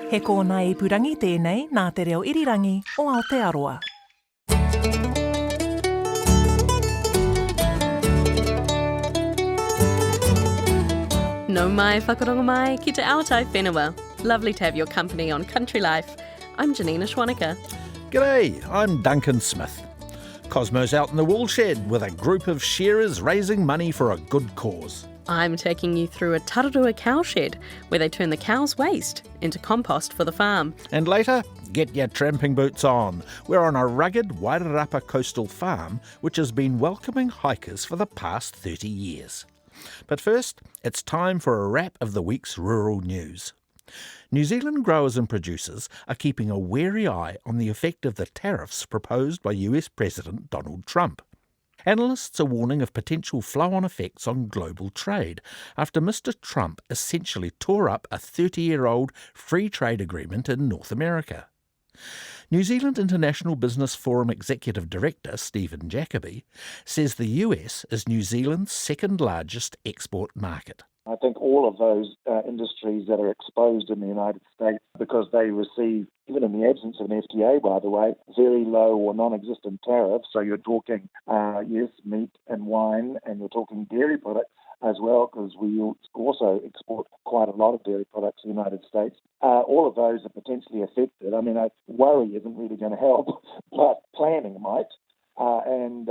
He kōna I purangi tēnei nā te reo irirangi o Aotearoa. No mai whakarongo mai ki te aotai whenua. Lovely to have your company on Country Life. I'm Janina Schwanica. G'day, I'm Duncan Smith. Cosmo's out in the woolshed with a group of shearers raising money for a good cause. I'm taking you through a Tararua cowshed where they turn the cow's waste into compost for the farm. And later, get your tramping boots on. We're on a rugged Wairarapa coastal farm which has been welcoming hikers for the past 30 years. But first, it's time for a wrap of the week's rural news. New Zealand growers and producers are keeping a wary eye on the effect of the tariffs proposed by US President Donald Trump. Analysts are warning of potential flow-on effects on global trade after Mr. Trump essentially tore up a 30-year-old free trade agreement in North America. New Zealand International Business Forum Executive Director Stephen Jacoby says the US is New Zealand's second largest export market. I think all of those industries that are exposed in the United States, because they receive, even in the absence of an FTA, by the way, very low or non-existent tariffs. So you're talking, yes, meat and wine, and you're talking dairy products as well, because we also export quite a lot of dairy products to the United States. All of those are potentially affected. I mean, worry isn't really going to help, but planning might. And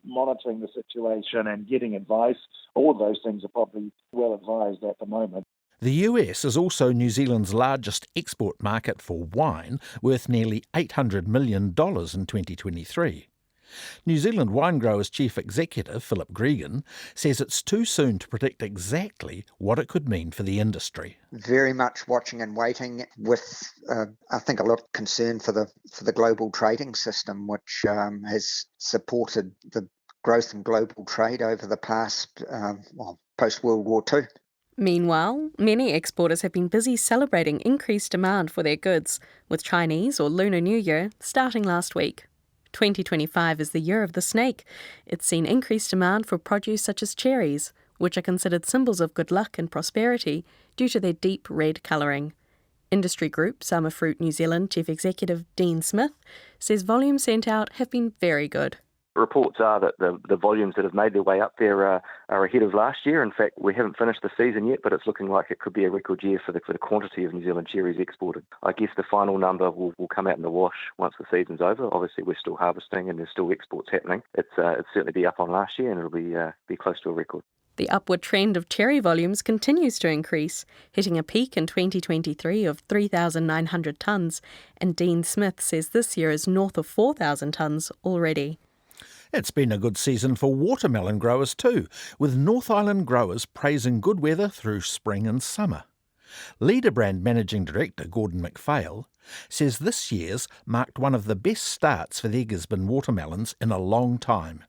monitoring the situation and getting advice, all of those things are probably well advised at the moment. The US is also New Zealand's largest export market for wine, worth nearly $800 million in 2023. New Zealand Wine Growers Chief Executive Philip Gregan says it's too soon to predict exactly what it could mean for the industry. Very much watching and waiting with, I think, a lot of concern for the global trading system, which has supported the growth in global trade over the past, post-World War II. Meanwhile, many exporters have been busy celebrating increased demand for their goods, with Chinese or Lunar New Year starting last week. 2025 is the year of the snake. It's seen increased demand for produce such as cherries, which are considered symbols of good luck and prosperity due to their deep red colouring. Industry group Summer Fruit New Zealand Chief Executive Dean Smith says volumes sent out have been very good. Reports are that the volumes that have made their way up there are ahead of last year. In fact, we haven't finished the season yet, but it's looking like it could be a record year for the quantity of New Zealand cherries exported. I guess the final number will come out in the wash once the season's over. Obviously, we're still harvesting and there's still exports happening. It's certainly be up on last year and it'll be close to a record. The upward trend of cherry volumes continues to increase, hitting a peak in 2023 of 3,900 tonnes, and Dean Smith says this year is north of 4,000 tonnes already. It's been a good season for watermelon growers too, with North Island growers praising good weather through spring and summer. Leader Brand Managing Director Gordon McPhail says this year's marked one of the best starts for the Gisborne watermelons in a long time.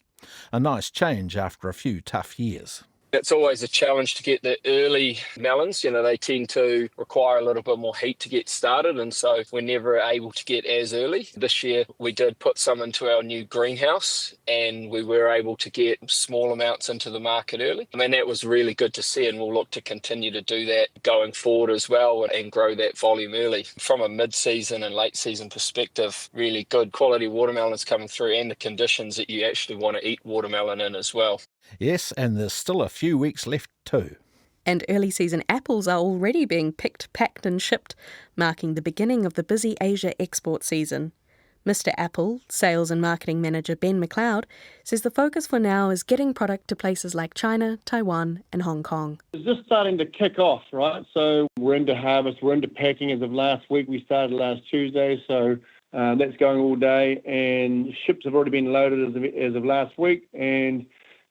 A nice change after a few tough years. It's always a challenge to get the early melons. They tend to require a little bit more heat to get started, and so we're never able to get as early. This year we did put some into our new greenhouse and we were able to get small amounts into the market early. I mean, that was really good to see, and we'll look to continue to do that going forward as well and grow that volume early. From a mid-season and late-season perspective, really good quality watermelons coming through, and the conditions that you actually want to eat watermelon in as well. Yes, and there's still a few weeks left too. And early season apples are already being picked, packed and shipped, marking the beginning of the busy Asia export season. Mr. Apple, Sales and Marketing Manager Ben McLeod, says the focus for now is getting product to places like China, Taiwan and Hong Kong. It's just starting to kick off, right? So we're into harvest, we're into packing as of last week. We started last Tuesday, so that's going all day, and ships have already been loaded as of last week, and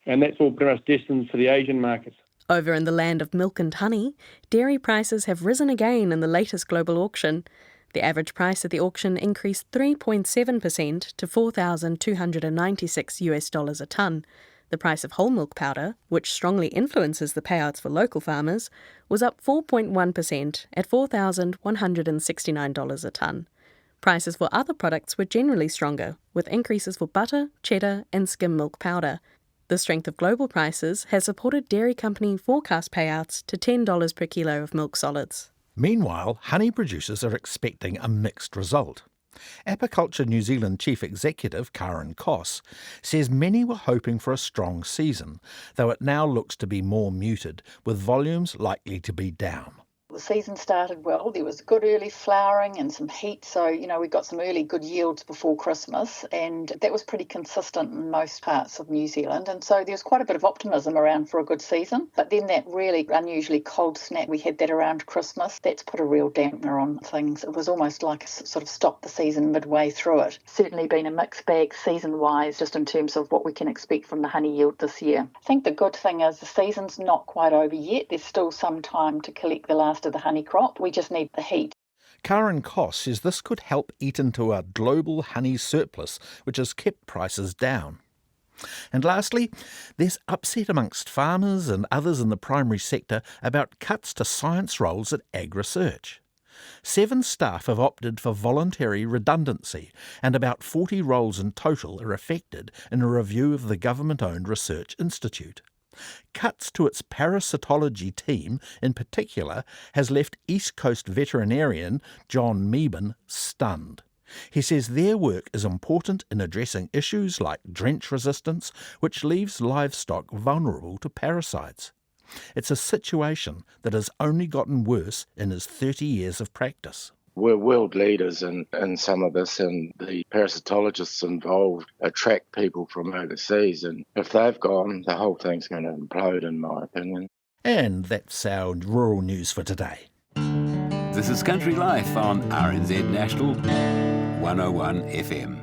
that's all pretty much destined for the Asian markets. Over in the land of milk and honey, dairy prices have risen again in the latest global auction. The average price at the auction increased 3.7% to $4,296 a tonne. The price of whole milk powder, which strongly influences the payouts for local farmers, was up 4.1% at $4,169 a tonne. Prices for other products were generally stronger, with increases for butter, cheddar and skim milk powder. The strength of global prices has supported dairy company forecast payouts to $10 per kilo of milk solids. Meanwhile, honey producers are expecting a mixed result. Apiculture New Zealand Chief Executive Karen Koss says many were hoping for a strong season, though it now looks to be more muted, with volumes likely to be down. The season started well. There was good early flowering and some heat. So, we got some early good yields before Christmas, and that was pretty consistent in most parts of New Zealand. And so there was quite a bit of optimism around for a good season. But then that really unusually cold snap, we had that around Christmas, that's put a real dampener on things. It was almost like a sort of stopped the season midway through it. Certainly been a mixed bag season-wise, just in terms of what we can expect from the honey yield this year. I think the good thing is the season's not quite over yet. There's still some time to collect the last of the honey crop. We just need the heat. Karen Koss says this could help eat into a global honey surplus, which has kept prices down. And lastly, there's upset amongst farmers and others in the primary sector about cuts to science roles at ag research. 7 staff have opted for voluntary redundancy, and about 40 roles in total are affected in a review of the government-owned Research Institute. Cuts to its parasitology team, in particular, has left East Coast veterinarian John Meeben stunned. He says their work is important in addressing issues like drench resistance, which leaves livestock vulnerable to parasites. It's a situation that has only gotten worse in his 30 years of practice. We're world leaders in some of this, and the parasitologists involved attract people from overseas, and if they've gone, the whole thing's going to implode, in my opinion. And that's our rural news for today. This is Country Life on RNZ National 101 FM.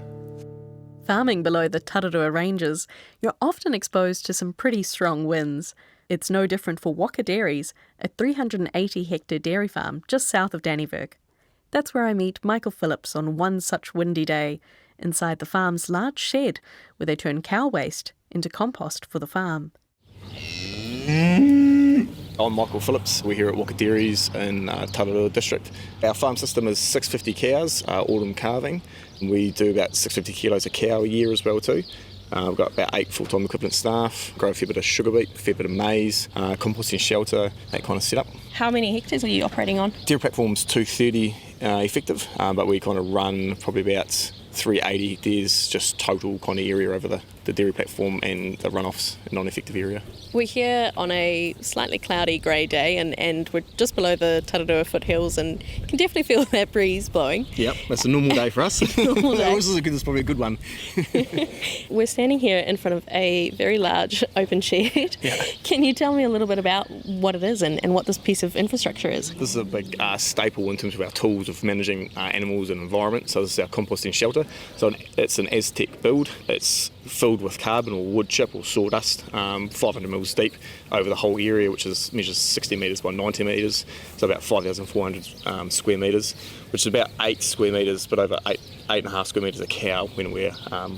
Farming below the Tararua Ranges, you're often exposed to some pretty strong winds. It's no different for Waka Dairies, a 380-hectare dairy farm just south of Dannevirke. That's where I meet Michael Phillips on one such windy day, inside the farm's large shed, where they turn cow waste into compost for the farm. I'm Michael Phillips. We're here at Waka Dairies in Tararua District. Our farm system is 650 cows, autumn calving. We do about 650 kilos a cow a year as well too. We've got about 8 full-time equivalent staff, grow a fair bit of sugar beet, a fair bit of maize, composting shelter, that kind of setup. How many hectares are you operating on? Dairy platform's 230 effective, but we kind of run probably about 380 hectares just total kind of area over the dairy platform and the runoffs non-effective area. We're here on a slightly cloudy grey day and we're just below the Tararua foothills and you can definitely feel that breeze blowing. Yep, that's a normal day for us. Normal day. This is probably a good one. We're standing here in front of a very large open shed. Yeah. Can you tell me a little bit about what it is and what this piece of infrastructure is? This is a big staple in terms of our tools of managing animals and environment. So this is our composting shelter. So it's an Aztec build. It's filled with carbon or wood chip or sawdust, 500 mils deep over the whole area, which measures 60 metres by 90 metres, so about 5,400 square metres, which is about 8 square metres, but over 8.5 square metres a cow when we're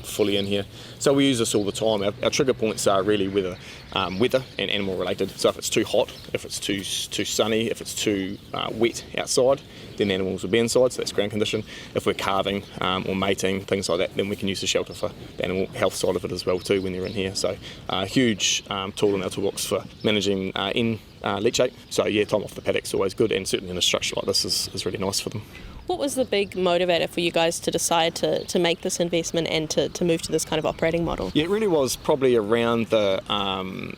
fully in here. So we use this all the time. Our trigger points are really weather and animal related. So if it's too hot, if it's too sunny, if it's too wet outside, then the animals will be inside, so that's ground condition. If we're calving or mating, things like that, then we can use the shelter for the animal health side of it as well too when they're in here. So a huge tool in our toolbox for managing leachate. So yeah, time off the paddock's always good, and certainly in a structure like this is really nice for them. What was the big motivator for you guys to decide to make this investment and to move to this kind of operating model? Yeah, it really was probably around the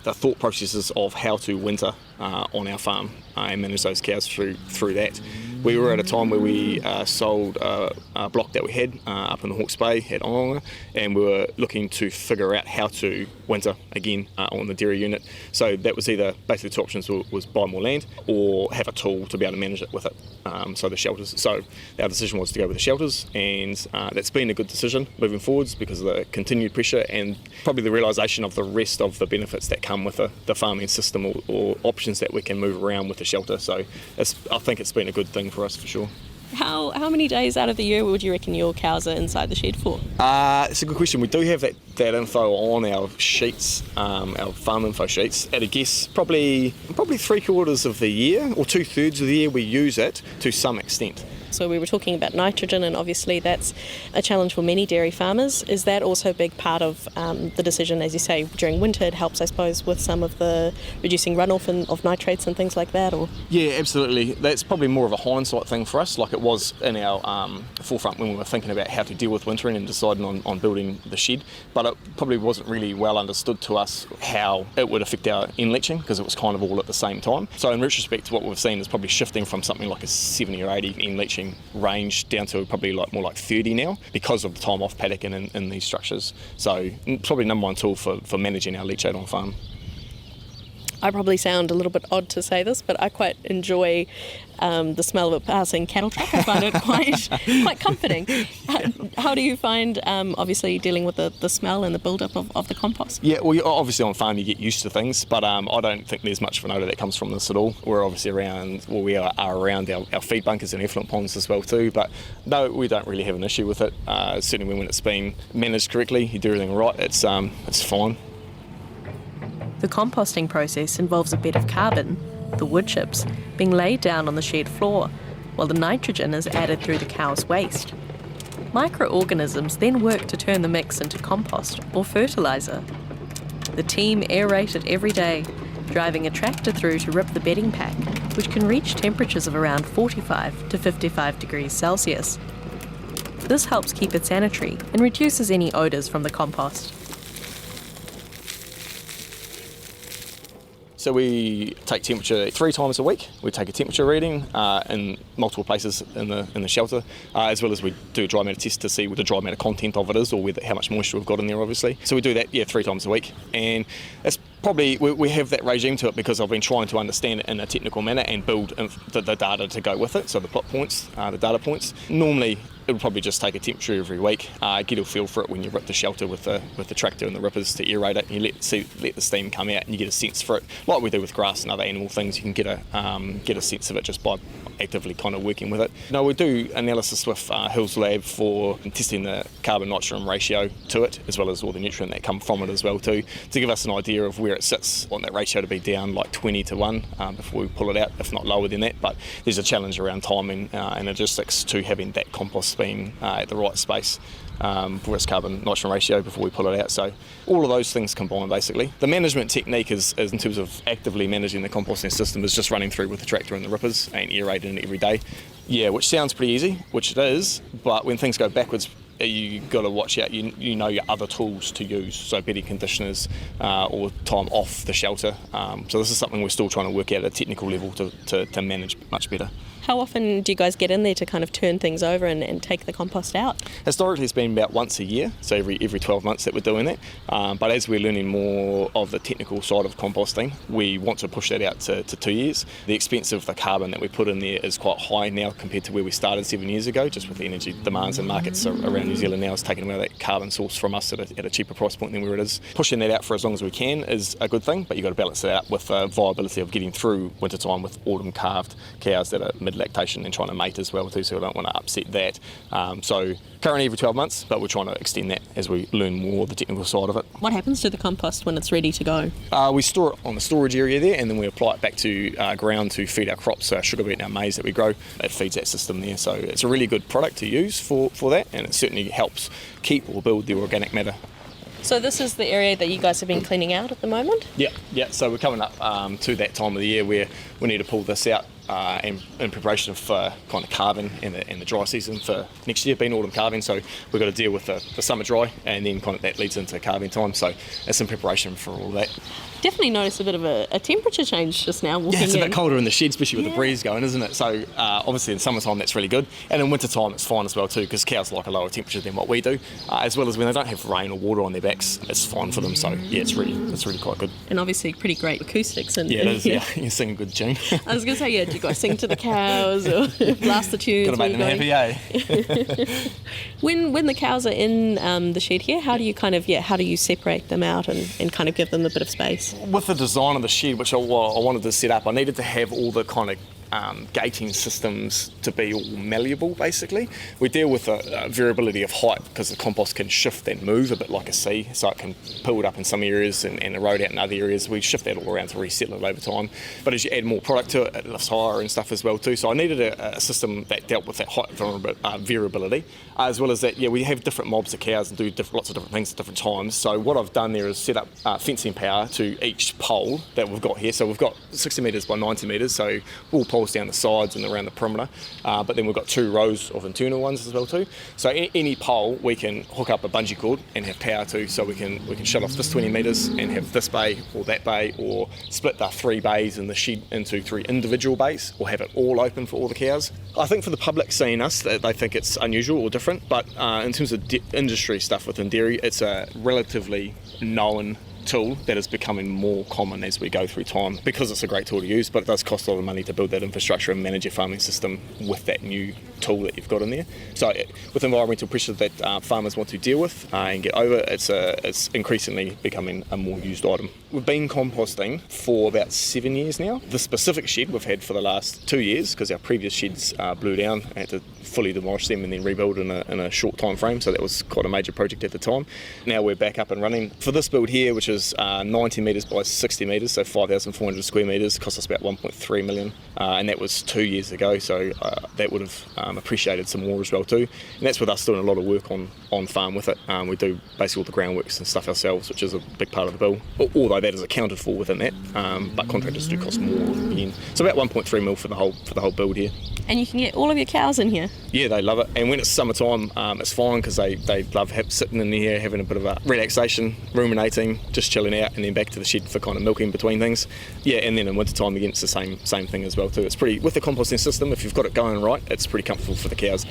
thought processes of how to winter on our farm and manage those cows through that. We were at a time where we sold a block that we had up in the Hawke's Bay at Ongonga, and we were looking to figure out how to winter again on the dairy unit. So that was either, basically the two options was buy more land or have a tool to be able to manage it with it, so the shelters. So our decision was to go with the shelters, and that's been a good decision moving forwards because of the continued pressure and probably the realisation of the rest of the benefits that come with the farming system or options that we can move around with the shelter. So I think it's been a good thing for us for sure. How many days out of the year would you reckon your cows are inside the shed for? It's a good question. We do have that that info on our sheets, our farm info sheets, at a guess, probably 3/4 of the year or 2/3 of the year we use it to some extent. So we were talking about nitrogen, and obviously that's a challenge for many dairy farmers. Is that also a big part of the decision, as you say, during winter? It helps, I suppose, with some of the reducing runoff of nitrates and things like that? Or Yeah, absolutely. That's probably more of a hindsight thing for us, like it was in our forefront when we were thinking about how to deal with wintering and deciding on building the shed. But it probably wasn't really well understood to us how it would affect our end leaching, because it was kind of all at the same time. So in retrospect, what we've seen is probably shifting from something like a 70 or 80 end leaching range down to probably more like 30 now, because of the time off paddock and in these structures. So probably number one tool for managing our leachate on farm. I probably sound a little bit odd to say this, but I quite enjoy the smell of a passing cattle truck. I find it quite comforting. How do you find, obviously, dealing with the smell and the build-up of the compost? Yeah, well, obviously on farm you get used to things, but I don't think there's much of an odour that comes from this at all. We're obviously around around our feed bunkers and effluent ponds as well too, but no, we don't really have an issue with it. Certainly when it's been managed correctly, you do everything right, it's fine. The composting process involves a bed of carbon, the wood chips, being laid down on the shed floor, while the nitrogen is added through the cow's waste. Microorganisms then work to turn the mix into compost or fertiliser. The team aerate it every day, driving a tractor through to rip the bedding pack, which can reach temperatures of around 45 to 55 degrees Celsius. This helps keep it sanitary and reduces any odours from the compost. So we take temperature 3 times a week. We take a temperature reading in multiple places in the shelter, as well as we do a dry matter test to see what the dry matter content of it is, or how much moisture we've got in there, obviously. So we do that 3 times a week, and it's probably we have that regime to it because I've been trying to understand it in a technical manner and build the data to go with it. So the plot points, the data points. Normally it would probably just take a temperature every week. Get a feel for it when you rip the shelter with the tractor and the rippers to aerate it, and you let the steam come out, and you get a sense for it, like we do with grass and other animal things. You can get a sense of it just by actively kind of working with it. No, we do analysis with Hills Lab for testing the carbon-nitrogen ratio to it, as well as all the nutrient that come from it as well too, to give us an idea of where it sits. I want that ratio to be down like 20 to 1 before we pull it out, if not lower than that. But there's a challenge around timing and logistics to having that compost being at the right space for its carbon-nitrogen ratio before we pull it out. So all of those things combined, basically. The management technique is in terms of actively managing the composting system, is just running through with the tractor and the rippers and aerating it every day. Yeah, which sounds pretty easy, which it is, but when things go backwards, you got to watch out. You know your other tools to use, so bedding conditioners or time off the shelter. So this is something we're still trying to work out at a technical level to manage much better. How often do you guys get in there to kind of turn things over and take the compost out? Historically, it's been about once a year, so every 12 months that we're doing that. But as we're learning more of the technical side of composting, we want to push that out to 2 years. The expense of the carbon that we put in there is quite high now compared to where we started 7 years ago, just with the energy demands and markets around New Zealand now is taking away that carbon source from us at a cheaper price point than where it is. Pushing that out for as long as we can is a good thing, but you've got to balance it out with the viability of getting through wintertime with autumn calved cows that are mid-lactation and trying to mate as well too, so we don't want to upset that. So currently every 12 months, but we're trying to extend that as we learn more of the technical side of it. What happens to the compost when it's ready to go? We store it on the storage area there, and then we apply it back to ground to feed our crops, so our sugar beet and our maize that we grow. It feeds that system there, so it's a really good product to use for that, and it certainly helps keep or build the organic matter. So this is the area that you guys have been cleaning out at the moment? Yeah. So we're coming up to that time of the year where we need to pull this out in preparation of kind of calving and the dry season for next year, being autumn calving. So we've got to deal with the summer dry, and then kind of that leads into calving time. So it's in preparation for all that. Definitely noticed a bit of a temperature change just now walking in. Yeah, it's a bit colder in the shed, especially with the breeze going, isn't it? So obviously in summertime that's really good, and in wintertime it's fine as well too, because cows like a lower temperature than what we do, as well as when they don't have rain or water on their backs, it's fine for them. So yeah, it's really quite good. And obviously pretty great acoustics. And yeah, it is. Yeah, you sing a good tune. I was going to say, yeah, do you guys sing to the cows or blast the tunes? Got to make them happy, eh? When the cows are in the shed here, how do you separate them out and kind of give them a bit of space? With the design of the shed, which I wanted to set up, I needed to have all the kind of gating systems to be all malleable, basically. We deal with a variability of height because the compost can shift and move a bit like a sea, so it can pull it up in some areas and erode out in other areas. We shift that all around to resettle it over time. But as you add more product to it, it lifts higher and stuff as well too. So I needed a system that dealt with that height variability, as well as that, we have different mobs of cows and do lots of different things at different times. So what I've done there is set up fencing power to each pole that we've got here. So we've got 60 metres by 90 metres, so wool poles down the sides and around the perimeter. But then we've got 2 rows of internal ones as well too. So any pole we can hook up a bungee cord and have power to, so we can shut off this 20 metres and have this bay or that bay, or split the 3 bays in the shed into 3 individual bays, or have it all open for all the cows. I think for the public seeing us, they think it's unusual or different, but in terms of industry stuff within dairy, it's a relatively known tool that is becoming more common as we go through time, because it's a great tool to use, but it does cost a lot of money to build that infrastructure and manage your farming system with that new tool that you've got in there. So with environmental pressure that farmers want to deal with and get over, it's increasingly becoming a more used item. We've been composting for about 7 years now. The specific shed we've had for the last 2 years, because our previous sheds blew down. I had to fully demolish them and then rebuild in a short time frame, so that was quite a major project at the time. Now we're back up and running. For this build here, which is 90 metres by 60 metres, so 5,400 square metres, cost us about 1.3 million, and that was 2 years ago, so that would have appreciated some more as well too. And that's with us doing a lot of work on farm with it. We do basically all the groundworks and stuff ourselves, which is a big part of the bill, although that is accounted for within that, but contractors do cost more again. So about 1.3 mil for the whole build here. And you can get all of your cows in here. Yeah, they love it. And when it's summertime, it's fine, because they love sitting in here, having a bit of a relaxation, ruminating, just chilling out, and then back to the shed for kind of milking between things. Yeah, and then in wintertime again, it's the same thing as well too. It's pretty, with the composting system, if you've got it going right, it's pretty comfortable for the cows.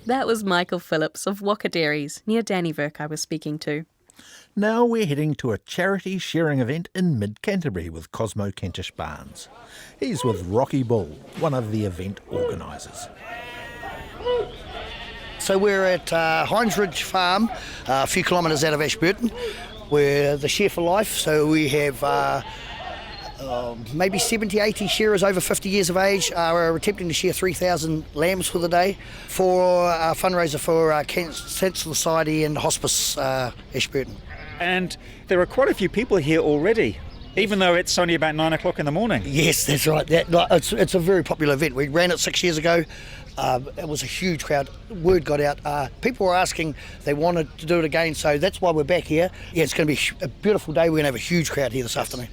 That was Michael Phillips of Waka Dairies near Dannyverk I was speaking to. Now we're heading to a charity sharing event in mid-Canterbury with Cosmo Kentish Barnes. He's with Rocky Bull, one of the event organisers. So we're at Hines Ridge Farm, a few kilometres out of Ashburton. We're the Share for Life, so we have maybe 70, 80 shearers over 50 years of age. We're attempting to share 3,000 lambs for the day for a fundraiser for Cancer Society and Hospice Ashburton. And there are quite a few people here already, even though it's only about 9 o'clock in the morning. Yes, that's right. It's a very popular event. We ran it 6 years ago. It was a huge crowd. Word got out. People were asking, they wanted to do it again, so that's why we're back here. Yeah, it's going to be a beautiful day. We're going to have a huge crowd here this afternoon.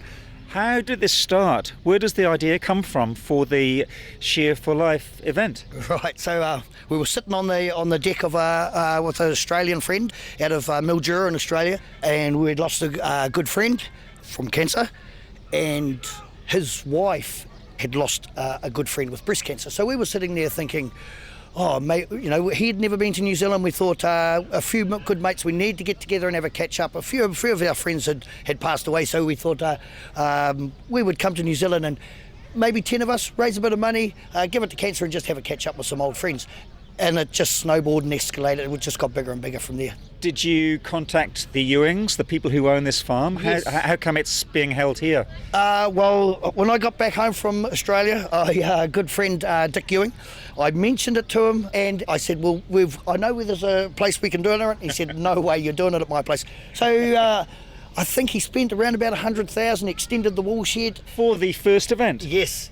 How did this start? Where does the idea come from for the Share for Life event? Right, so we were sitting on the deck of with an Australian friend out of Mildura in Australia, and we'd lost a good friend from cancer, and his wife had lost a good friend with breast cancer. So we were sitting there thinking, oh, mate, he had never been to New Zealand. We thought a few good mates, we need to get together and have a catch up. A few of our friends had passed away, so we thought we would come to New Zealand and maybe 10 of us raise a bit of money, give it to cancer, and just have a catch up with some old friends. And it just snowballed and escalated. It just got bigger and bigger from there. Did you contact the Ewings, the people who own this farm? Yes. How come it's being held here? Well, when I got back home from Australia, a good friend, Dick Ewing, I mentioned it to him, and I said, well, I know where there's a place we can do it at. He said, no way, you're doing it at my place. So I think he spent around about 100,000, extended the woolshed. For the first event? Yes.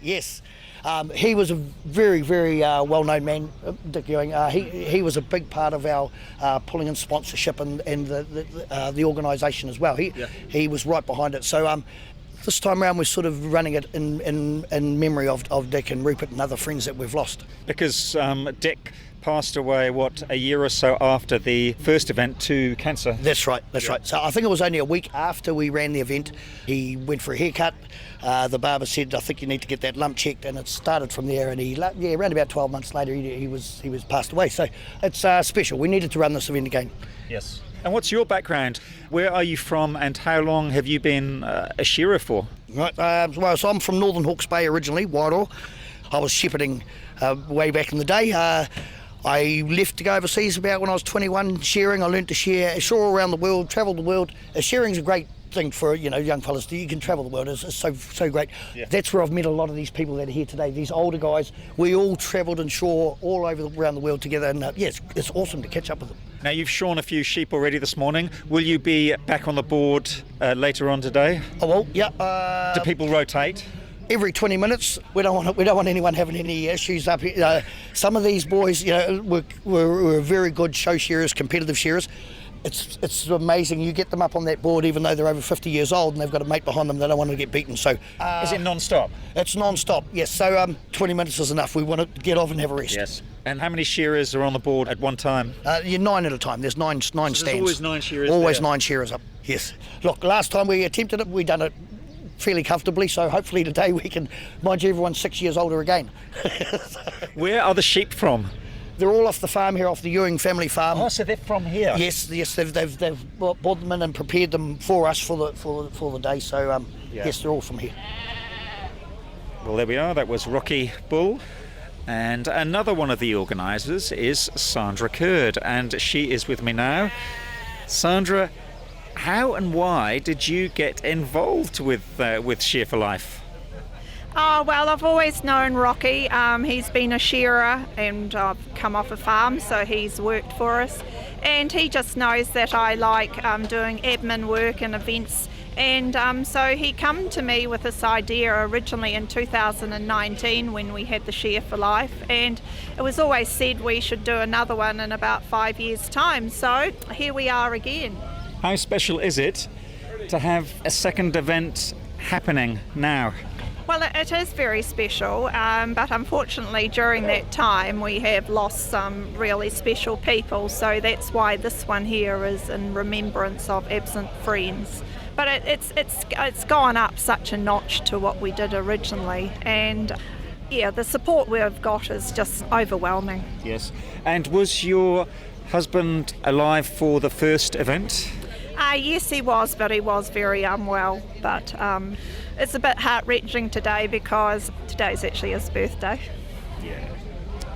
He was a very, very well-known man, Dick Ewing. He was a big part of our pulling in sponsorship and the organisation as well. He was right behind it. So this time around we're sort of running it in memory of Dick and Rupert and other friends that we've lost. Because Dick passed away, a year or so after the first event to cancer? That's right. So I think it was only a week after we ran the event. He went for a haircut. The barber said, I think you need to get that lump checked, and it started from there, and around about 12 months later he was passed away. So it's special. We needed to run this event again. Yes. And what's your background? Where are you from, and how long have you been a shearer for? Right. So I'm from Northern Hawke's Bay originally, Wairoa. I was shepherding way back in the day. I left to go overseas about when I was 21 shearing. I learned to shear all around the world, travelled the world. Shearing's a great thing for young fellas. You can travel the world. It's so great. Yeah. That's where I've met a lot of these people that are here today. These older guys. We all travelled and shore all around the world together, and it's awesome to catch up with them. Now, you've shorn a few sheep already this morning. Will you be back on the board later on today? Oh well, yeah. Do people rotate? Every 20 minutes. We don't want anyone having any issues up here. Some of these boys, were very good show shearers, competitive shearers. It's amazing. You get them up on that board, even though they're over 50 years old, and they've got a mate behind them. They don't want to get beaten. So, is it non-stop? It's non-stop. Yes. So 20 minutes is enough. We want to get off and have a rest. Yes. And how many shearers are on the board at one time? You're 9 at a time. There's nine stands. There's always 9 shearers. Always there. 9 shearers up. Yes. Look, last time we attempted it, we done it fairly comfortably, so hopefully today we can, mind you, everyone's 6 years older again. Where are the sheep from? They're all off the farm here, off the Ewing family farm. Oh, so they're from here? Yes, they've brought them in and prepared them for us for the day, so yes, they're all from here. Well, there we are. That was Rocky Bull. And another one of the organisers is Sandra Curd, and she is with me now. Sandra, how and why did you get involved with Shear for Life? Oh, well, I've always known Rocky. He's been a shearer, and I've come off a farm, so he's worked for us. And he just knows that I like doing admin work and events. And so he come to me with this idea originally in 2019 when we had the Shear for Life. And it was always said we should do another one in about 5 years' time. So here we are again. How special is it to have a second event happening now? Well, it is very special, but unfortunately during that time we have lost some really special people, so that's why this one here is in remembrance of absent friends. But it's gone up such a notch to what we did originally, and yeah, the support we've got is just overwhelming. Yes. And was your husband alive for the first event? Yes, he was, but he was very unwell. But it's a bit heart-wrenching today because today's actually his birthday. Yeah.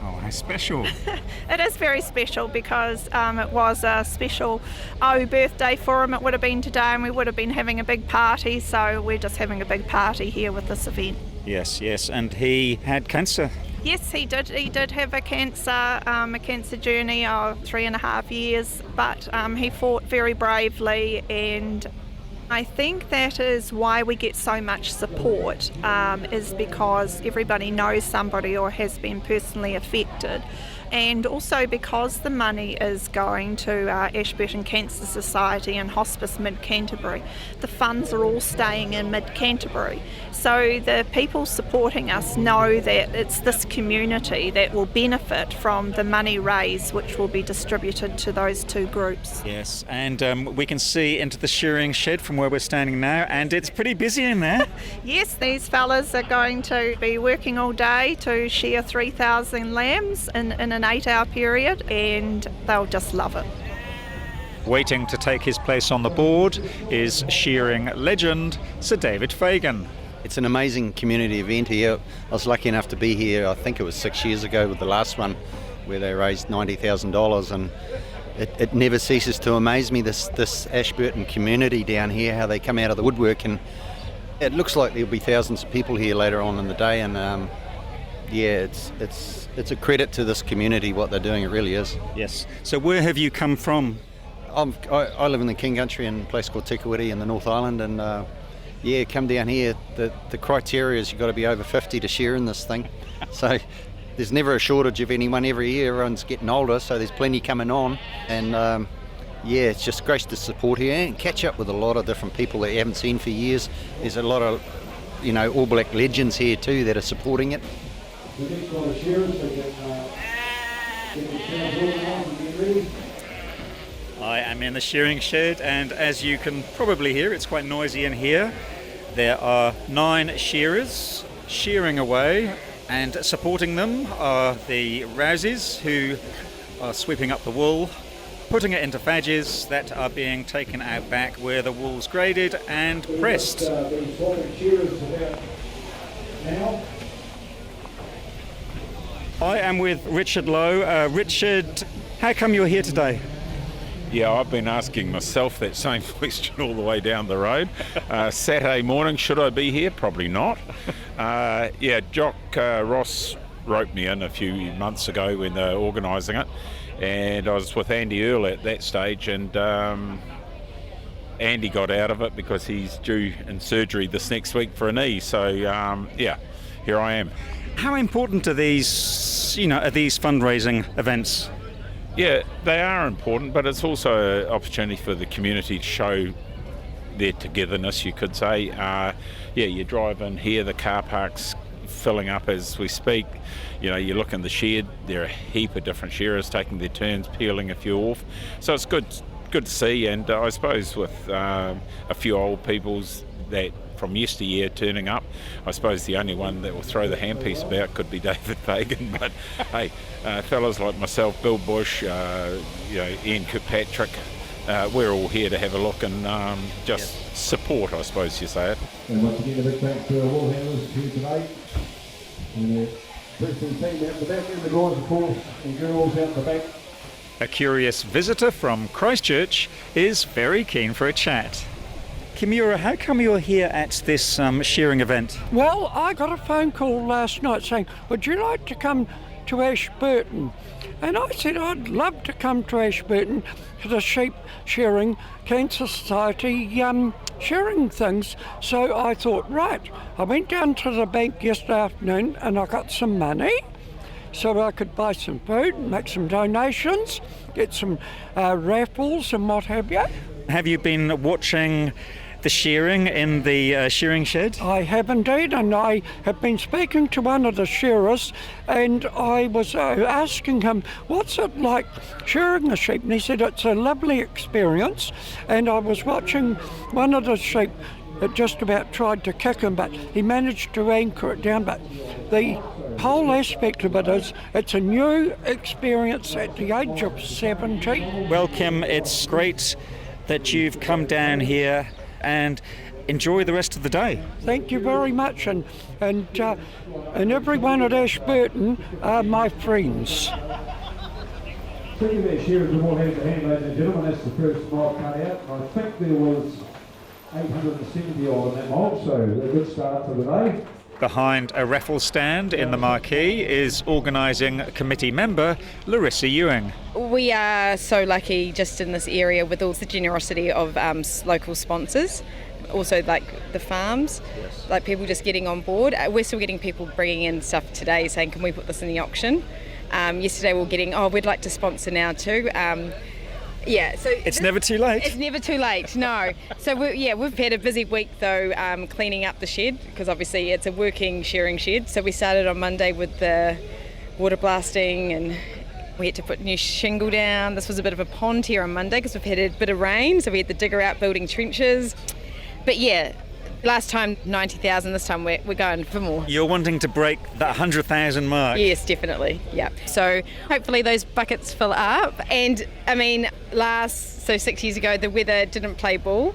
Oh, how special. It is very special because it was a special birthday for him. It would have been today, and we would have been having a big party, so we're just having a big party here with this event. Yes, and he had cancer. Yes, he did. He did have a cancer journey of 3.5 years, but he fought very bravely, and I think that is why we get so much support, is because everybody knows somebody or has been personally affected. And also because the money is going to Ashburton Cancer Society and Hospice Mid-Canterbury. The funds are all staying in Mid-Canterbury. So the people supporting us know that it's this community that will benefit from the money raised, which will be distributed to those two groups. Yes, and we can see into the shearing shed from where we're standing now, and it's pretty busy in there. Yes, these fellas are going to be working all day to shear 3,000 lambs in an 8-hour period, and they'll just love it. Waiting to take his place on the board is shearing legend Sir David Fagan. It's an amazing community event here. I was lucky enough to be here, I think it was 6 years ago with the last one, where they raised $90,000, and it never ceases to amaze me, this Ashburton community down here, how they come out of the woodwork, and it looks like there'll be thousands of people here later on in the day, and it's a credit to this community what they're doing, it really is. Yes. So where have you come from? I live in the King Country in a place called Tikawiti in the North Island, and come down here. The criteria is you've got to be over 50 to share in this thing. So there's never a shortage of anyone every year. Everyone's getting older, so there's plenty coming on. And it's just great to support here and catch up with a lot of different people that you haven't seen for years. There's a lot of, All Black legends here too that are supporting it. I am in the shearing shed, and as you can probably hear, it's quite noisy in here. There are 9 shearers shearing away, and supporting them are the rousies who are sweeping up the wool, putting it into fadges that are being taken out back where the wool's graded and pressed. I am with Richard Lowe. Richard, how come you're here today? Yeah, I've been asking myself that same question all the way down the road. Saturday morning, should I be here? Probably not. Jock Ross roped me in a few months ago when they were organising it, and I was with Andy Earle at that stage, and Andy got out of it because he's due in surgery this next week for a knee. So, here I am. How important are these fundraising events? Yeah, they are important, but it's also an opportunity for the community to show their togetherness, you could say. You drive in here, the car park's filling up as we speak. You look in the shed, there are a heap of different shearers taking their turns, peeling a few off. So it's good to see, and I suppose with a few old peoples that from yesteryear turning up, I suppose the only one that will throw the handpiece about could be David Fagan, but hey, fellas like myself, Bill Bush, Ian Kirkpatrick, we're all here to have a look and support, I suppose you say it. And once again, a big thanks to our wall handlers here today. And the Brisbane team out the back, and the guys, of course, and girls out the back. A curious visitor from Christchurch is very keen for a chat. Kimura, how come you're here at this shearing event? Well, I got a phone call last night saying, would you like to come to Ashburton? And I said, I'd love to come to Ashburton to the sheep shearing Cancer Society shearing things. So I thought, right, I went down to the bank yesterday afternoon and I got some money so I could buy some food, make some donations, get some raffles and what have you. Have you been watching the shearing in the shearing shed? I have indeed, and I have been speaking to one of the shearers, and I was asking him, what's it like shearing the sheep? And he said it's a lovely experience, and I was watching one of the sheep that just about tried to kick him, but he managed to anchor it down. But the whole aspect of it is it's a new experience at the age of 70. Well, Kim, it's great that you've come down here and enjoy the rest of the day. Thank you very much, and everyone at Ashburton are my friends. Speaking of their shearers, we'll hand to hand, ladies and gentlemen. That's the first mob cut out. I think there was 870 odd on that mob, so a good start for the day. Behind a raffle stand in the marquee is organising committee member Larissa Ewing. We are so lucky just in this area with all the generosity of local sponsors, also like the farms, like people just getting on board. We're still getting people bringing in stuff today saying, can we put this in the auction? Yesterday we were getting, we'd like to sponsor now too. So it's never too late. It's never too late, no. So we've had a busy week though, cleaning up the shed, because obviously it's a working shearing shed. So we started on Monday with the water blasting, and we had to put new shingle down. This was a bit of a pond here on Monday because we've had a bit of rain, so we had the digger out building trenches. But last time 90,000, this time we're going for more. You're wanting to break the 100,000 mark? Yes, definitely, yeah. So hopefully those buckets fill up. And I mean, 6 years ago, the weather didn't play ball.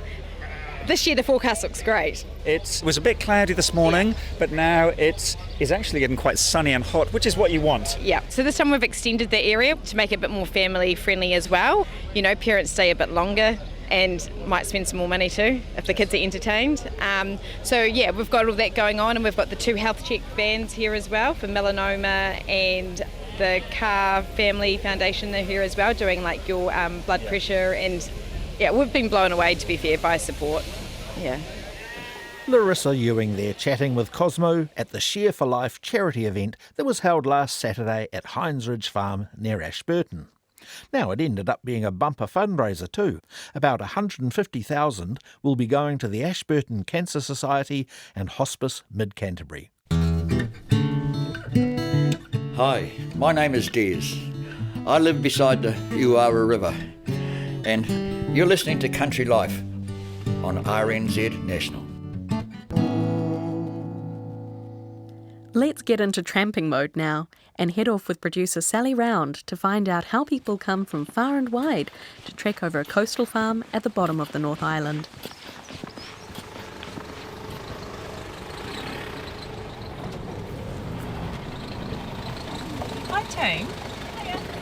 This year the forecast looks great. It was a bit cloudy this morning, but now it is actually getting quite sunny and hot, which is what you want. Yeah, so this time we've extended the area to make it a bit more family friendly as well. Parents stay a bit longer and might spend some more money too if the kids are entertained. We've got all that going on, and we've got the 2 health check vans here as well for melanoma, and the Carr Family Foundation, they're here as well doing like your blood pressure, and we've been blown away, to be fair, by support. Larissa Ewing there chatting with Cosmo at the Shear for Life charity event that was held last Saturday at Hines Ridge Farm near Ashburton. Now, it ended up being a bumper fundraiser too. About 150,000 will be going to the Ashburton Cancer Society and Hospice Mid-Canterbury. Hi, my name is Des. I live beside the Uara River, and you're listening to Country Life on RNZ National. Let's get into tramping mode now and head off with producer Sally Round to find out how people come from far and wide to trek over a coastal farm at the bottom of the North Island. Hi team.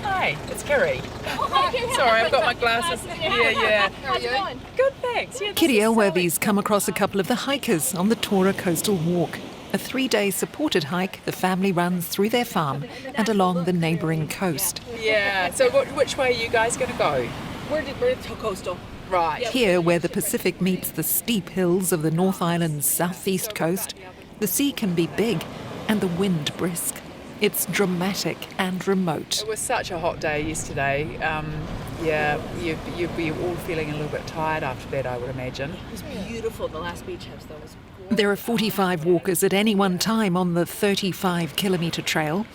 Hi, it's Kerry. Oh, Sorry, I've got my glasses. Yeah. How are you going? Good, thanks. Yeah, Kitty Elworthy's come across a couple of the hikers on the Tora Coastal Walk, a 3-day supported hike the family runs through their farm and along the neighbouring coast. Yeah, so which way are you guys going to go? We're Tora Coastal. Right. Here, where the Pacific meets the steep hills of the North Island's southeast coast, the sea can be big and the wind brisk. It's dramatic and remote. It was such a hot day yesterday. You'd be all feeling a little bit tired after that, I would imagine. It was beautiful. The last beach house, though, was There are 45 walkers at any one time on the 35-kilometre trail,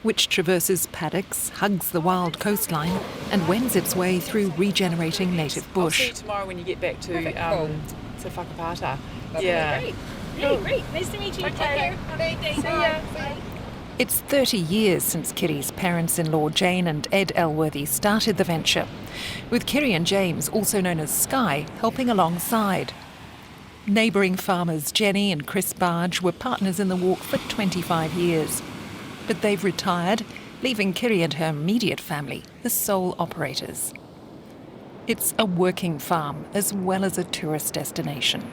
which traverses paddocks, hugs the wild coastline and wends its way through regenerating native I'll bush. see you tomorrow when you get back to Whakapata. Great. Hey, great. Nice to meet you. Take care. Have a great day. See ya. Bye. It's 30 years since Kitty's parents-in-law Jane and Ed Elworthy started the venture, with Kiri and James, also known as Sky, helping alongside. Neighbouring farmers Jenny and Chris Barge were partners in the walk for 25 years. But they've retired, leaving Kiri and her immediate family the sole operators. It's a working farm as well as a tourist destination.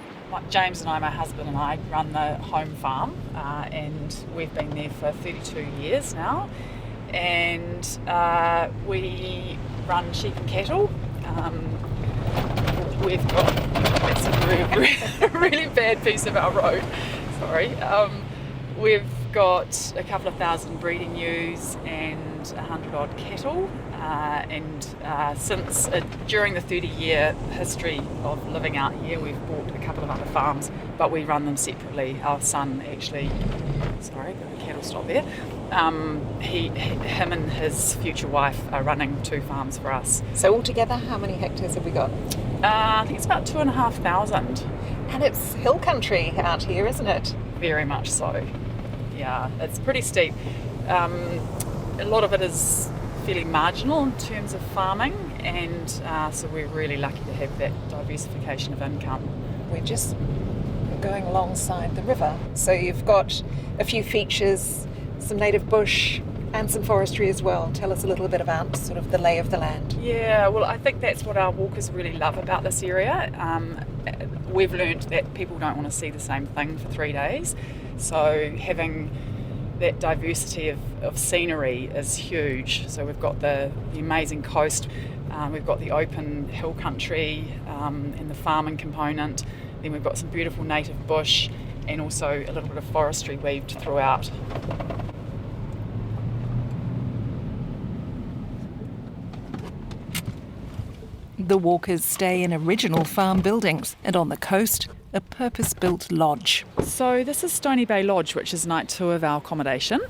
James and I, my husband and I, run the home farm, and we've been there for 32 years now. And we run sheep and cattle. We've got, that's a really bad piece of our road, sorry. We've got a couple of thousand breeding ewes and 100 odd cattle. Since during the 30-year history of living out here, we've bought a couple of other farms, but we run them separately. Our son actually, sorry, got a cattle stop there. Him and his future wife are running 2 farms for us. So altogether, how many hectares have we got? I think it's about 2,500. And it's hill country out here, isn't it? Very much so. Yeah, it's pretty steep. A lot of it is fairly marginal in terms of farming, and so we're really lucky to have that diversification of income. We're just going alongside the river, so you've got a few features, some native bush and some forestry as well. Tell us a little bit about sort of the lay of the land. Yeah, well, I think that's what our walkers really love about this area. We've learnt that people don't want to see the same thing for 3 days, so having that diversity of scenery is huge. So we've got the amazing coast, we've got the open hill country and the farming component, then we've got some beautiful native bush and also a little bit of forestry weaved throughout. The walkers stay in original farm buildings, and on the coast, a purpose-built lodge. So this is Stony Bay Lodge, which is night 2 of our accommodation.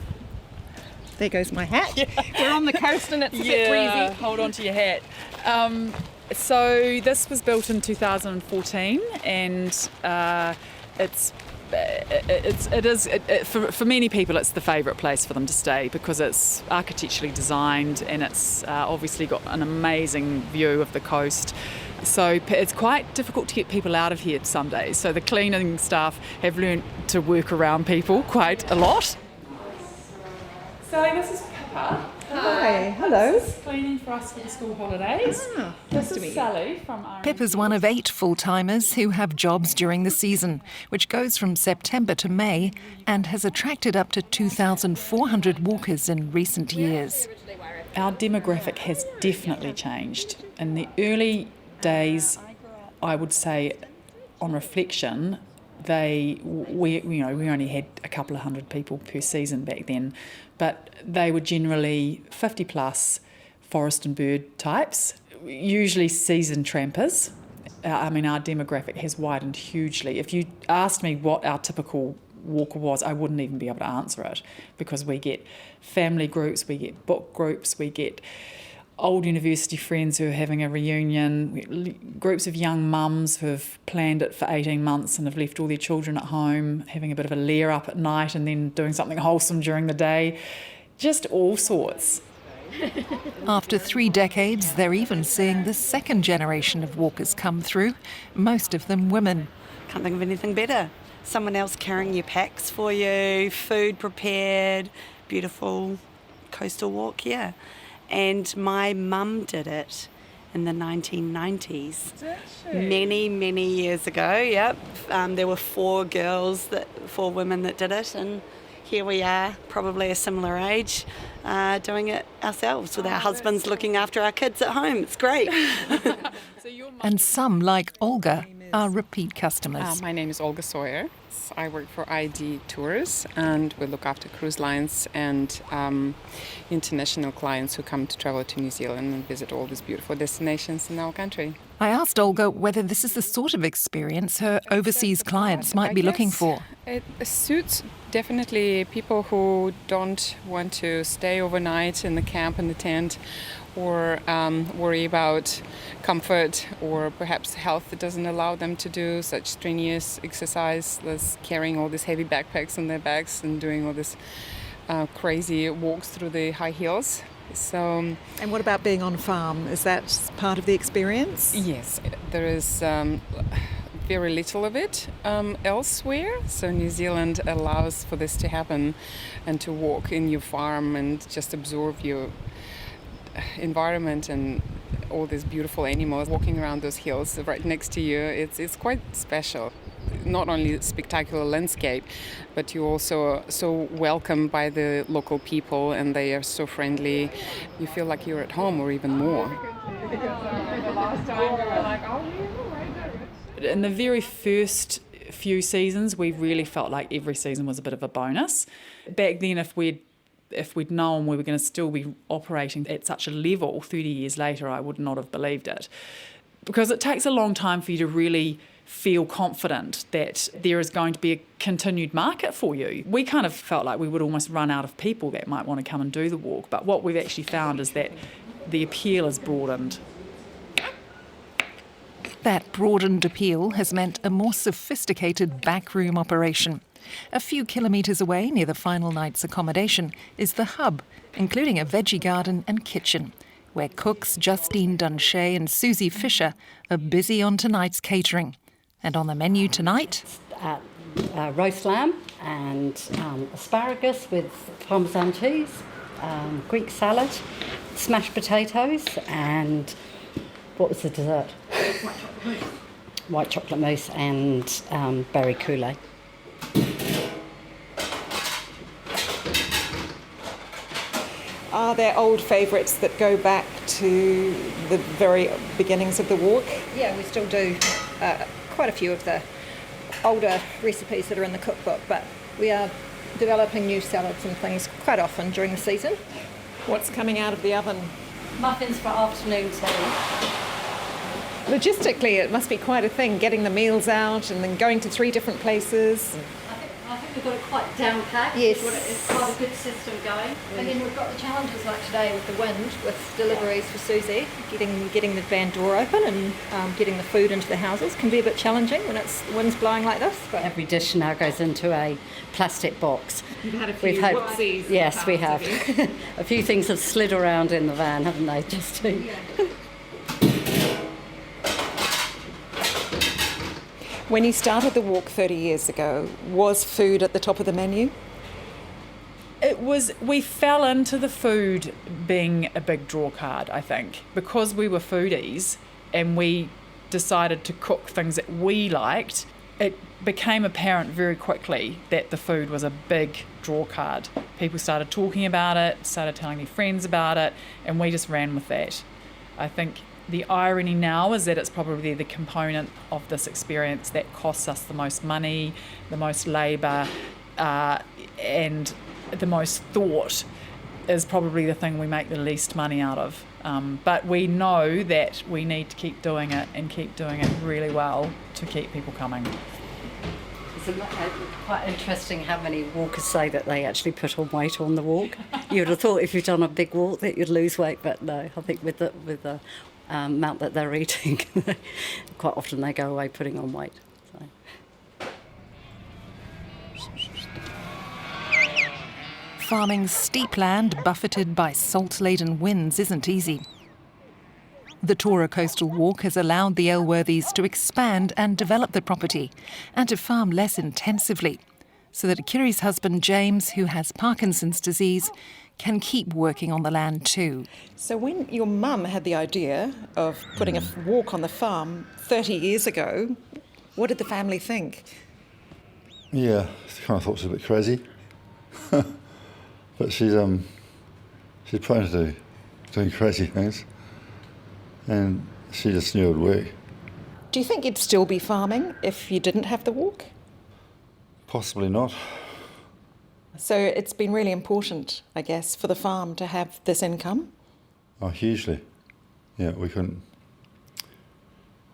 There goes my hat. We're on the coast and it's a bit breezy. Hold on to your hat. So this was built in 2014, and for many people it's the favourite place for them to stay because it's architecturally designed and it's obviously got an amazing view of the coast. So it's quite difficult to get people out of here some days. So the cleaning staff have learnt to work around people quite a lot. So this is Pippa. Hi, hello. This is cleaning for us for the school holidays. This is Sally from Ireland. Pippa's one of 8 full-timers who have jobs during the season, which goes from September to May and has attracted up to 2,400 walkers in recent years. Our demographic has definitely changed. In the early days, I would say, on reflection, we only had a couple of hundred people per season back then, but they were generally 50 plus forest and bird types, usually seasoned trampers. Our demographic has widened hugely. If you asked me what our typical walker was, I wouldn't even be able to answer it, because we get family groups, we get book groups, we get old university friends who are having a reunion, groups of young mums who have planned it for 18 months and have left all their children at home, having a bit of a lair up at night and then doing something wholesome during the day, just all sorts. After 3 decades, they're even seeing the second generation of walkers come through, most of them women. Can't think of anything better. Someone else carrying your packs for you, food prepared, beautiful coastal walk, yeah. and my mum did it in the 1990s. Many years ago, yep. There were 4 women that did it, and here we are, probably a similar age, doing it ourselves with our husbands looking after our kids at home. It's great. And some, like Olga, are repeat customers. My name is Olga Sawyer. I work for ID Tours, and we look after cruise lines and international clients who come to travel to New Zealand and visit all these beautiful destinations in our country. I asked Olga whether this is the sort of experience her overseas clients might be looking for. It suits definitely people who don't want to stay overnight in the camp, in the tent, or worry about comfort or perhaps health that doesn't allow them to do such strenuous exercise, as carrying all these heavy backpacks on their backs and doing all this crazy walks through the high hills. So, and what about being on farm? Is that part of the experience? Yes, there is very little of it elsewhere. So New Zealand allows for this to happen and to walk in your farm and just absorb your environment and all these beautiful animals walking around those hills right next to you. It's quite special. Not only spectacular landscape, but you're also so welcomed by the local people, and they are so friendly. You feel like you're at home or even more. In the very first few seasons, we really felt like every season was a bit of a bonus. Back then, if we'd known we were going to still be operating at such a level 30 years later, I would not have believed it. Because it takes a long time for you to really feel confident that there is going to be a continued market for you. We kind of felt like we would almost run out of people that might want to come and do the walk, but what we've actually found is that the appeal has broadened. That broadened appeal has meant a more sophisticated backroom operation. A few kilometres away, near the final night's accommodation, is the hub, including a veggie garden and kitchen, where cooks Justine Dunshay and Susie Fisher are busy on tonight's catering. And on the menu tonight, roast lamb and asparagus with Parmesan cheese, Greek salad, smashed potatoes, and what was the dessert? White chocolate mousse and berry coulis. Are there old favourites that go back to the very beginnings of the walk? Yeah, we still do quite a few of the older recipes that are in the cookbook, but we are developing new salads and things quite often during the season. What's coming out of the oven? Muffins for afternoon tea. Logistically, it must be quite a thing, getting the meals out and then going to 3 different places. I think we've got it quite down packed. Yes. It's quite a good system going. And then we've got the challenges like today with the wind, with deliveries for Susie, getting the van door open and getting the food into the houses can be a bit challenging when the wind's blowing like this. But every dish now goes into a plastic box. You've had a few whoopsies. Yes, we have. A few things have slid around in the van, haven't they? Just to... When you started the walk 30 years ago, was food at the top of the menu? It was. We fell into the food being a big draw card, I think, because we were foodies and we decided to cook things that we liked. It became apparent very quickly that the food was a big draw card. People started talking about it, started telling their friends about it, and we just ran with that. I think the irony now is that it's probably the component of this experience that costs us the most money, the most labour, and the most thought is probably the thing we make the least money out of. But we know that we need to keep doing it and keep doing it really well to keep people coming. It's quite interesting how many walkers say that they actually put on weight on the walk. You would have thought if you've done a big walk that you'd lose weight, but no, I think with the amount that they're eating, quite often they go away putting on weight. So. Farming steep land buffeted by salt-laden winds isn't easy. The Tora Coastal Walk has allowed the Elworthys to expand and develop the property and to farm less intensively. so that Kiri's husband James, who has Parkinson's disease, can keep working on the land too. So when your mum had the idea of putting a walk on the farm 30 years ago, what did the family think? Yeah, I kind of thought she was a bit crazy. But she's prone to doing crazy things. And she just knew it would work. Do you think you'd still be farming if you didn't have the walk? Possibly not. So it's been really important, I guess, for the farm to have this income? Oh, hugely. Yeah, we couldn't...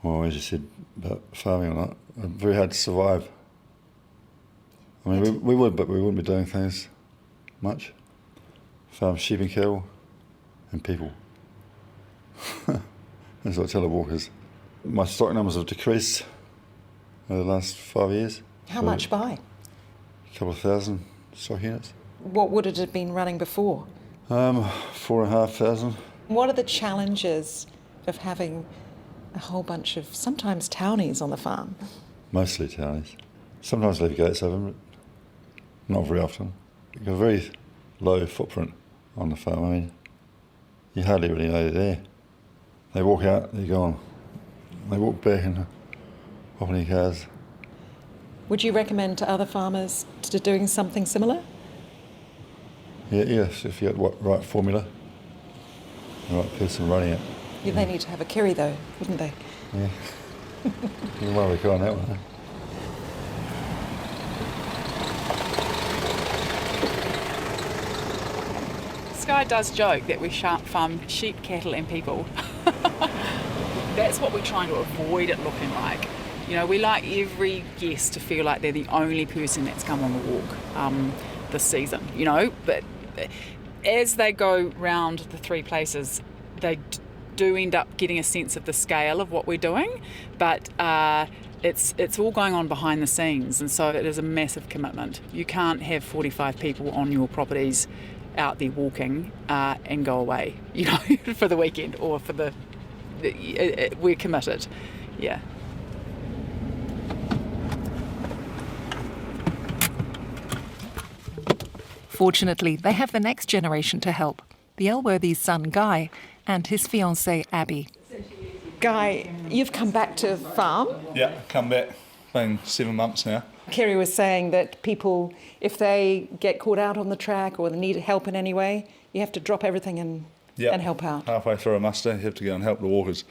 Well, as you said about farming or not, very hard to survive. I mean, we would, but we wouldn't be doing things much. Farm sheep and cattle and people. That's what telewalkers. My stock numbers have decreased over the last 5 years. How much by? A couple of thousand stock units. What would it have been running before? 4,500. What are the challenges of having a whole bunch of sometimes townies on the farm? Mostly townies. Sometimes leave gates open, but not very often. You've got a very low footprint on the farm. I mean, you hardly really know they're there. They walk out, they're gone. They walk back and hop in their cars. Would you recommend to other farmers to doing something similar? Yeah, yes, if you had the right formula, the right person running it. Yeah, they need to have a Kiri though, wouldn't they? Yeah. You want to go on that one, eh? Sky does joke that we farm sheep, cattle and people. That's what we're trying to avoid it looking like. You know, we like every guest to feel like they're the only person that's come on the walk this season, you know. But as they go round the three places, they do end up getting a sense of the scale of what we're doing. But it's all going on behind the scenes, and so it is a massive commitment. You can't have 45 people on your properties out there walking and go away, you know, for the weekend or for we're committed, yeah. Fortunately, they have the next generation to help, the Elworthy's son Guy and his fiancée Abby. Guy, you've come back to farm? Yeah, come back. Been 7 months now. Kiri was saying that people, if they get caught out on the track or they need help in any way, you have to drop everything and help out. Halfway through a muster, you have to go and help the walkers.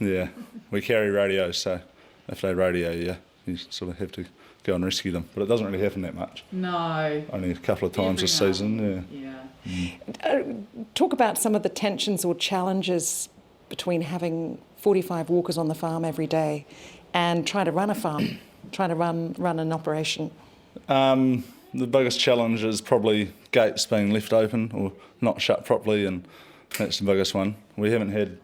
Yeah, we carry radios, so if they radio you sort of have to go and rescue them. But it doesn't really happen that much. No. Only a couple of times this season, yeah. Talk about some of the tensions or challenges between having 45 walkers on the farm every day and trying to run a farm, trying to run an operation. The biggest challenge is probably gates being left open or not shut properly, and that's the biggest one. We haven't had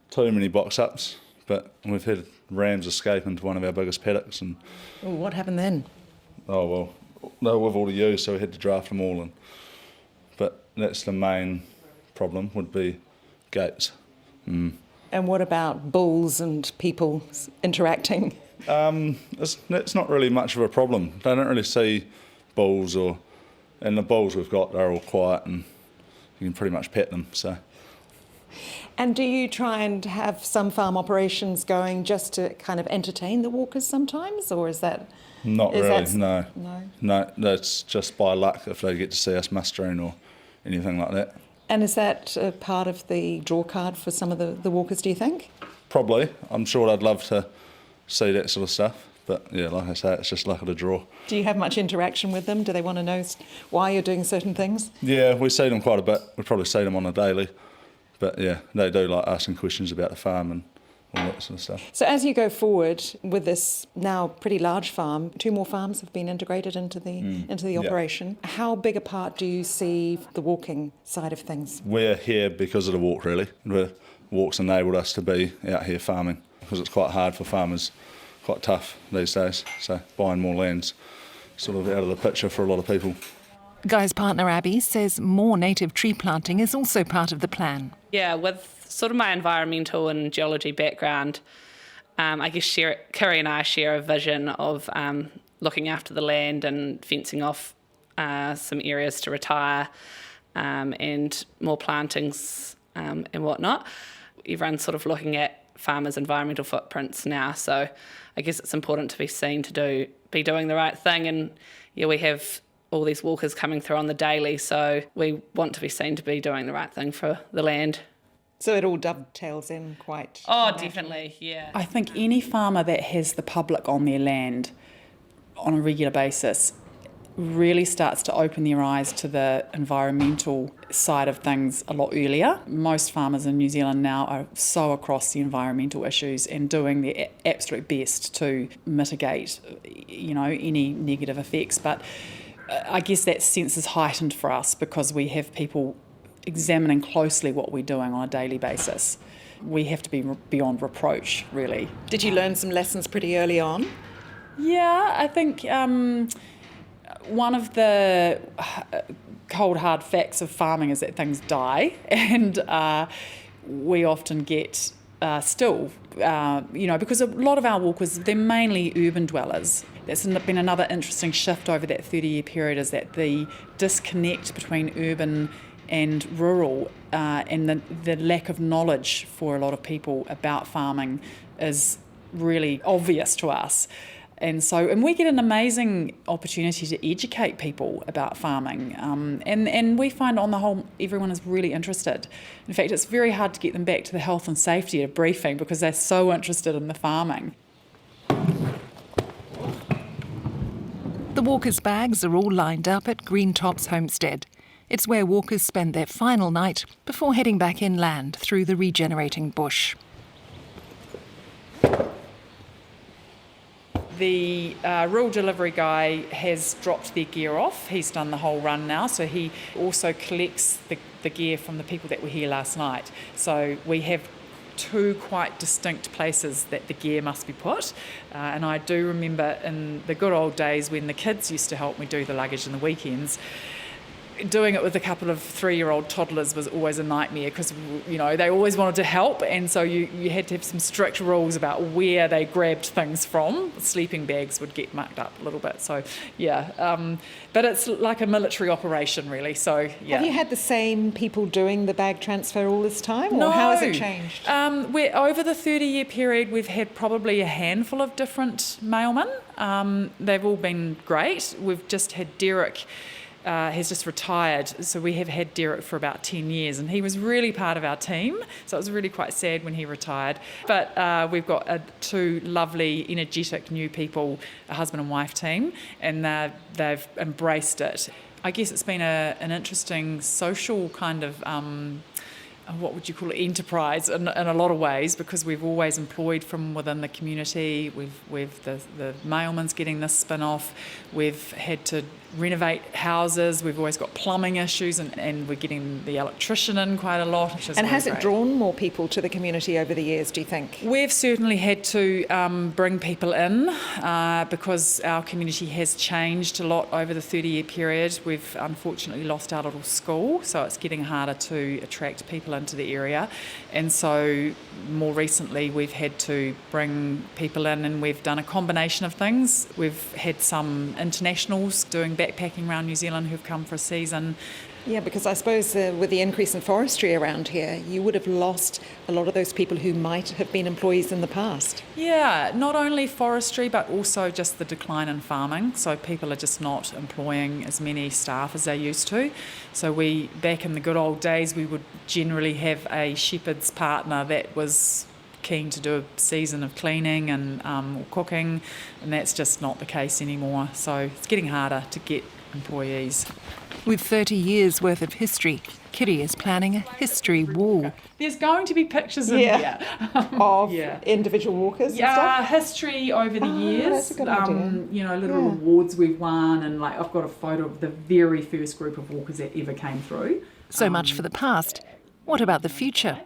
too many box-ups, but we've had rams escape into one of our biggest paddocks. And what happened then? Oh, well, they were with all the ewes, so we had to draft them all in. But that's the main problem, would be gates. And what about bulls and people interacting? It's not really much of a problem. They don't really see bulls, and the bulls we've got, they're all quiet and you can pretty much pet them. So. And do you try and have some farm operations going just to kind of entertain the walkers sometimes, or is that... Not really, no. No, that's just by luck if they get to see us mustering or anything like that. And is that part of the draw card for some of the walkers, do you think? Probably. I'm sure I'd love to see that sort of stuff. But yeah, like I say, it's just luck of the draw. Do you have much interaction with them? Do they want to know why you're doing certain things? Yeah, we see them quite a bit. We probably see them on a daily. But yeah, they do like asking questions about the farm and all that sort of stuff. So as you go forward with this now pretty large farm, 2 more farms have been integrated into the operation. How big a part do you see the walking side of things? We're here because of the walk, really. The walk's enabled us to be out here farming because it's quite hard for farmers, quite tough these days. So buying more land's sort of out of the picture for a lot of people. Guy's partner Abby says more native tree planting is also part of the plan. Yeah, with sort of my environmental and geology background, I guess Kiri and I share a vision of looking after the land and fencing off some areas to retire and more plantings and whatnot. Everyone's sort of looking at farmers' environmental footprints now, so I guess it's important to be seen to be doing the right thing. And yeah, we have all these walkers coming through on the daily, so we want to be seen to be doing the right thing for the land. So it all dovetails in quite... Oh, definitely, yeah. I think any farmer that has the public on their land on a regular basis really starts to open their eyes to the environmental side of things a lot earlier. Most farmers in New Zealand now are so across the environmental issues and doing their absolute best to mitigate, any negative effects. But I guess that sense is heightened for us because we have people examining closely what we're doing on a daily basis. We have to be beyond reproach, really. Did you learn some lessons pretty early on? Yeah, I think one of the cold, hard facts of farming is that things die, and we often get because a lot of our walkers, they're mainly urban dwellers. That's been another interesting shift over that 30-year period, is that the disconnect between urban and rural and the lack of knowledge for a lot of people about farming is really obvious to us. And we get an amazing opportunity to educate people about farming. And we find on the whole, everyone is really interested. In fact, it's very hard to get them back to the health and safety at a briefing because they're so interested in the farming. The walkers' bags are all lined up at Greentops Homestead. It's where walkers spend their final night before heading back inland through the regenerating bush. The rural delivery guy has dropped their gear off. He's done the whole run now, so he also collects the gear from the people that were here last night. So we have two quite distinct places that the gear must be put. And I do remember in the good old days when the kids used to help me do the luggage in the weekends, doing it with a couple of 3-year-old toddlers was always a nightmare because, they always wanted to help, and so you had to have some strict rules about where they grabbed things from. Sleeping bags would get mucked up a little bit, so yeah. But it's like a military operation, really, so yeah. Have you had the same people doing the bag transfer all this time, or No. how has it changed? Over the 30-year period, we've had probably a handful of different mailmen. They've all been great. We've just had Derek... has just retired, so we have had Derek for about 10 years, and he was really part of our team, so it was really quite sad when he retired. But we've got two lovely, energetic new people, a husband and wife team, and they've embraced it. I guess it's been an interesting social kind of what would you call it, enterprise in a lot of ways, because we've always employed from within the community. We've the mailman's getting this spin-off. We've had to renovate houses. We've always got plumbing issues, and we're getting the electrician in quite a lot. Which is and really has great. it drawn more people to the community over the years, do you think? We've certainly had to bring people in because our community has changed a lot over the 30-year period. We've unfortunately lost our little school, so it's getting harder to attract people into the area. And so more recently we've had to bring people in, and we've done a combination of things. We've had some internationals doing backpacking around New Zealand who've come for a season. Yeah, because I suppose with the increase in forestry around here, you would have lost a lot of those people who might have been employees in the past. Yeah, not only forestry, but also just the decline in farming. So people are just not employing as many staff as they used to. So back in the good old days, we would generally have a shepherd's partner that was keen to do a season of cleaning and or cooking, and that's just not the case anymore. So it's getting harder to get employees. With 30 years' worth of history, Kitty is planning a history wall. There's going to be pictures in here of individual walkers and stuff? History over the years. That's a good idea. Little awards we've won, and I've got a photo of the very first group of walkers that ever came through. So much for the past. What about the future?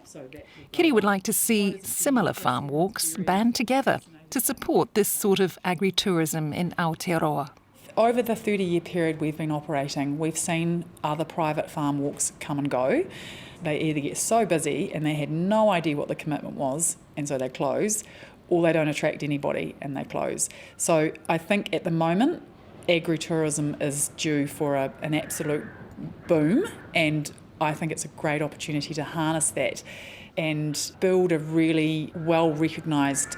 Kitty would like to see similar farm walks band together to support this sort of agritourism in Aotearoa. Over the 30-year period we've been operating, we've seen other private farm walks come and go. They either get so busy and they had no idea what the commitment was, and so they close, or they don't attract anybody and they close. So I think at the moment, agritourism is due for an absolute boom, and I think it's a great opportunity to harness that and build a really well recognised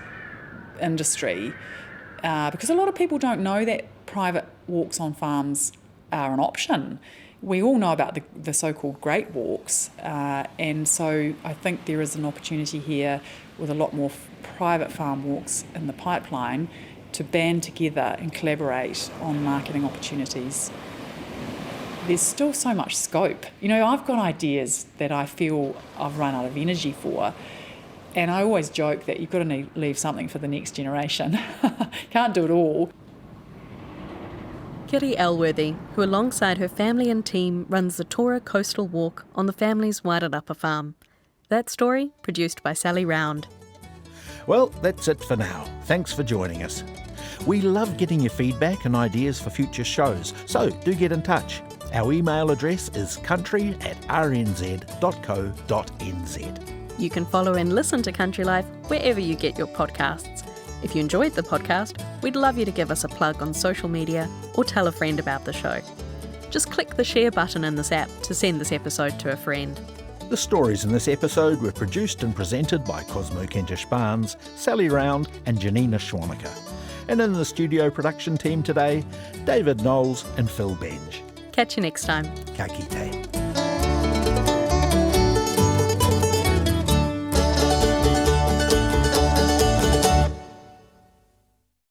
industry, because a lot of people don't know that private walks on farms are an option. We all know about the so-called great walks, and so I think there is an opportunity here with a lot more private farm walks in the pipeline to band together and collaborate on marketing opportunities. There's still so much scope. I've got ideas that I feel I've run out of energy for, and I always joke that you've got to leave something for the next generation. Can't do it all. Kiri Elworthy, who alongside her family and team runs the Tora Coastal Walk on the family's Wairarapa farm. That story produced by Sally Round. Well, that's it for now. Thanks for joining us. We love getting your feedback and ideas for future shows, so do get in touch. Our email address is country@rnz.co.nz. You can follow and listen to Country Life wherever you get your podcasts. If you enjoyed the podcast, we'd love you to give us a plug on social media or tell a friend about the show. Just click the share button in this app to send this episode to a friend. The stories in this episode were produced and presented by Cosmo Kentish Barnes, Sally Round and Janina Schwaneker. And in the studio production team today, David Knowles and Phil Benge. Catch you next time. Ka kite.